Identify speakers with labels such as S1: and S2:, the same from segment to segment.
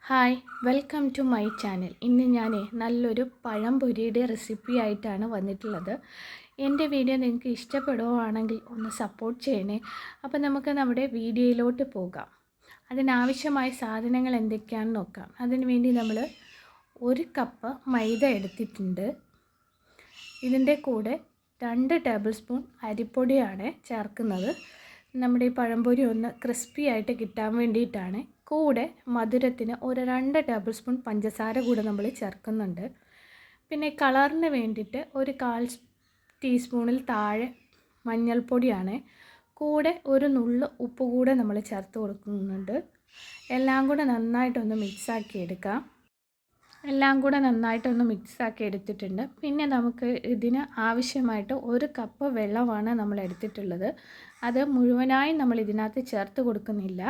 S1: Hi welcome to my channel. ഇന്ന് ഞാൻ നല്ലൊരു പഴംപൊരിയുടെ റെസിപ്പി ആയിട്ടാണ് വന്നിട്ടുള്ളത്. എൻ്റെ വീഡിയോ നിങ്ങൾക്ക് ഇഷ്ടപ്പെടുകയാണെങ്കിൽ ഒന്ന് സപ്പോർട്ട് ചെയ്യണേ. അപ്പോൾ നമുക്ക് നമ്മുടെ വീഡിയോയിലോട്ട് പോകാം. അതിനാവശ്യമായ സാധനങ്ങൾ എന്തൊക്കെയാണെന്ന് നോക്കാം. അതിന് വേണ്ടി നമ്മൾ 1 കപ്പ് മൈദ എടുത്തിട്ടുണ്ട്. ഇതിൻ്റെ കൂടെ 2 ടേബിൾ സ്പൂൺ അരിപ്പൊടിയാണ് ചേർക്കുന്നത്. നമ്മുടെ ഈ പഴംപൊരി ഒന്ന് ക്രിസ്പി ആയിട്ട് കിട്ടാൻ വേണ്ടിയിട്ടാണ്. കൂടെ മധുരത്തിന് ഒരു 2 ടേബിൾ സ്പൂൺ പഞ്ചസാര കൂടെ നമ്മൾ ചേർക്കുന്നുണ്ട്. പിന്നെ കളറിന് വേണ്ടിയിട്ട് ഒരു 1/4 ടീസ്പൂണിൽ താഴെ മഞ്ഞൾപ്പൊടിയാണ്. കൂടെ ഒരു നുള്ള് ഉപ്പ് കൂടെ നമ്മൾ ചേർത്ത് കൊടുക്കുന്നുണ്ട്. എല്ലാം കൂടെ നന്നായിട്ടൊന്ന് മിക്സാക്കി എടുക്കാം. എല്ലാം കൂടെ നന്നായിട്ടൊന്ന് മിക്സാക്കി എടുത്തിട്ടുണ്ട്. പിന്നെ നമുക്ക് ഇതിന് ആവശ്യമായിട്ട് 1 കപ്പ് വെള്ളമാണ് നമ്മൾ എടുത്തിട്ടുള്ളത്. അത് മുഴുവനായി നമ്മൾ ഇതിനകത്ത് ചേർത്ത് കൊടുക്കുന്നില്ല.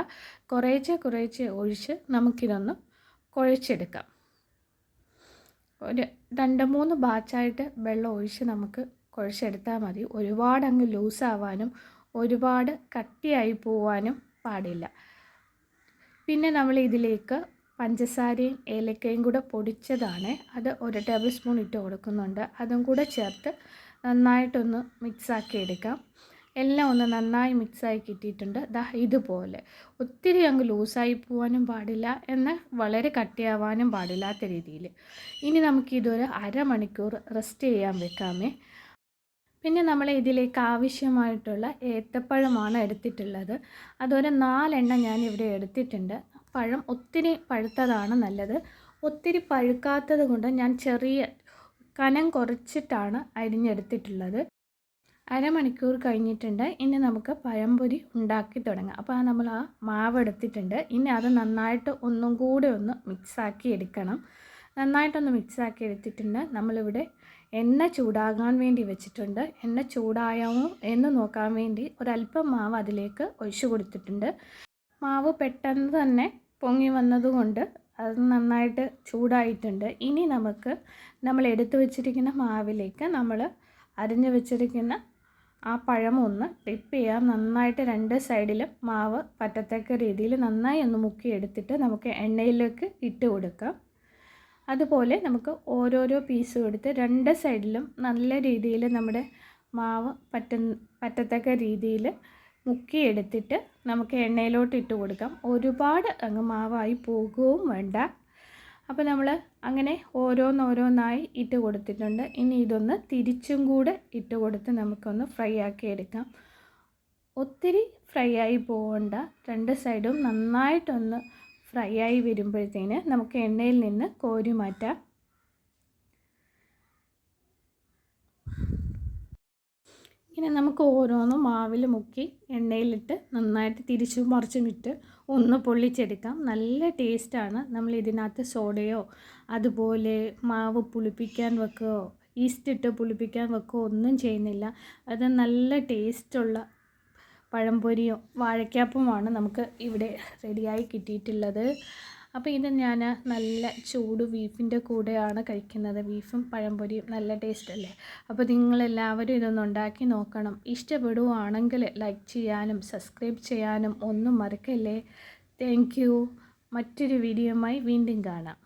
S1: കുറേശ്ശെ ഒഴിച്ച് നമുക്കിതൊന്ന് കുഴച്ചെടുക്കാം. ഒരു 2-3 ബാച്ചായിട്ട് വെള്ളം ഒഴിച്ച് നമുക്ക് കുഴച്ചെടുത്താൽ മതി. ഒരുപാട് അങ്ങ് ലൂസാവാനും ഒരുപാട് കട്ടിയായി പോവാനും പാടില്ല. പിന്നെ നമ്മൾ ഇതിലേക്ക് പഞ്ചസാരയും ഏലക്കയും കൂടെ പൊടിച്ചതാണ്. അത് 1 ടേബിൾ സ്പൂൺ ഇട്ട് കൊടുക്കുന്നുണ്ട്. അതും കൂടെ ചേർത്ത് നന്നായിട്ടൊന്ന് മിക്സാക്കി എടുക്കാം. എല്ലാം ഒന്ന് നന്നായി മിക്സായി കിട്ടിയിട്ടുണ്ട്. ഇതുപോലെ ഒത്തിരി അങ്ങ് ലൂസായി പോകാനും പാടില്ല, എന്നാൽ വളരെ കട്ടിയാവാനും പാടില്ലാത്ത രീതിയിൽ. ഇനി നമുക്കിതൊരു അരമണിക്കൂർ റെസ്റ്റ് ചെയ്യാൻ വെക്കാമേ. പിന്നെ നമ്മൾ ഇതിലേക്ക് ആവശ്യമായിട്ടുള്ള ഏത്തപ്പഴമാണ് എടുത്തിട്ടുള്ളത്. അതൊരു 4 എണ്ണം ഞാനിവിടെ എടുത്തിട്ടുണ്ട്. പഴം ഒത്തിരി പഴുത്തതാണ് നല്ലത്. ഒത്തിരി പഴുക്കാത്തത് കൊണ്ട് ഞാൻ ചെറിയ കനം കുറച്ചിട്ടാണ് അരിഞ്ഞെടുത്തിട്ടുള്ളത്. അരമണിക്കൂർ കഴിഞ്ഞിട്ടുണ്ട്. ഇനി നമുക്ക് പഴംപൊരി ഉണ്ടാക്കി തുടങ്ങാം. അപ്പോൾ നമ്മൾ ആ മാവ് എടുത്തിട്ടുണ്ട്. ഇനി അത് നന്നായിട്ട് ഒന്നും കൂടെ ഒന്ന് മിക്സാക്കി എടുക്കണം. നന്നായിട്ടൊന്ന് മിക്സാക്കി എടുത്തിട്ടുണ്ട്. നമ്മളിവിടെ എണ്ണ ചൂടാകാൻ വേണ്ടി വെച്ചിട്ടുണ്ട്. എണ്ണ ചൂടായമോ എന്ന് നോക്കാൻ വേണ്ടി ഒരല്പം മാവ് അതിലേക്ക് ഒഴിച്ചു കൊടുത്തിട്ടുണ്ട്. മാവ് പെട്ടെന്ന് തന്നെ പൊങ്ങി വന്നതുകൊണ്ട് അത് നന്നായിട്ട് ചൂടായിട്ടുണ്ട്. ഇനി നമ്മൾ എടുത്തു വെച്ചിരിക്കുന്ന മാവിലേക്ക് നമ്മൾ അരിഞ്ഞു വെച്ചിരിക്കുന്ന ആ പഴം ഒന്ന് ഡിപ്പ് ചെയ്യാം. നന്നായിട്ട് 2 സൈഡിലും മാവ് പറ്റത്തക്ക രീതിയിൽ നന്നായി ഒന്ന് മുക്കിയെടുത്തിട്ട് നമുക്ക് എണ്ണയിലേക്ക് ഇട്ട് കൊടുക്കാം. അതുപോലെ നമുക്ക് ഓരോരോ പീസും എടുത്ത് 2 സൈഡിലും നല്ല രീതിയിൽ നമ്മുടെ മാവ് പറ്റത്തക്ക രീതിയിൽ മുക്കിയെടുത്തിട്ട് നമുക്ക് എണ്ണയിലോട്ട് ഇട്ട് കൊടുക്കാം. ഒരുപാട് അങ്ങ് മാവായി പോകുകയും വേണ്ട. അപ്പോൾ നമ്മൾ അങ്ങനെ ഓരോന്നോരോന്നായി ഇട്ട് കൊടുത്തിട്ടുണ്ട്. ഇനി ഇതൊന്ന് തിരിച്ചും കൂടെ ഇട്ട് കൊടുത്ത് നമുക്കൊന്ന് ഫ്രൈ ആക്കി എടുക്കാം. ഒത്തിരി ഫ്രൈ ആയി പോകണ്ട. 2 സൈഡും നന്നായിട്ടൊന്ന് ഫ്രൈ ആയി വരുമ്പോഴത്തേന് നമുക്ക് എണ്ണയിൽ നിന്ന് കോരി മാറ്റാം. ഇങ്ങനെ നമുക്ക് ഓരോന്നും മാവിൽ മുക്കി എണ്ണയിലിട്ട് നന്നായിട്ട് തിരിച്ചും മറിച്ചും ഇട്ട് ഒന്ന് പൊള്ളിച്ചെടുക്കാം. നല്ല ടേസ്റ്റാണ്. നമ്മൾ ഇതിനകത്ത് സോഡയോ അതുപോലെ മാവ് പുളിപ്പിക്കാൻ വെക്കുകയോ ഈസ്റ്റ് ഇട്ട് പുളിപ്പിക്കാൻ വെക്കുകയോ ഒന്നും ചെയ്യുന്നില്ല. അത് നല്ല ടേസ്റ്റുള്ള പഴംപൊരിയോ വാഴയ്ക്കാപ്പുമാണ് നമുക്ക് ഇവിടെ റെഡിയായി കിട്ടിയിട്ടുള്ളത്. അപ്പോൾ ഇത് ഞാൻ നല്ല ചൂട് ബീഫിൻ്റെ കൂടെയാണ് കഴിക്കുന്നത്. ബീഫും പഴംപൊരിയും നല്ല ടേസ്റ്റ് അല്ലേ. അപ്പോൾ നിങ്ങളെല്ലാവരും ഇതൊന്ന് ഉണ്ടാക്കി നോക്കണം. ഇഷ്ടപ്പെടുകയാണെങ്കിൽ ലൈക്ക് ചെയ്യാനും സബ്സ്ക്രൈബ് ചെയ്യാനും ഒന്നും മറക്കല്ലേ. Thank you. മറ്റൊരു വീഡിയോയുമായി വീണ്ടും കാണാം.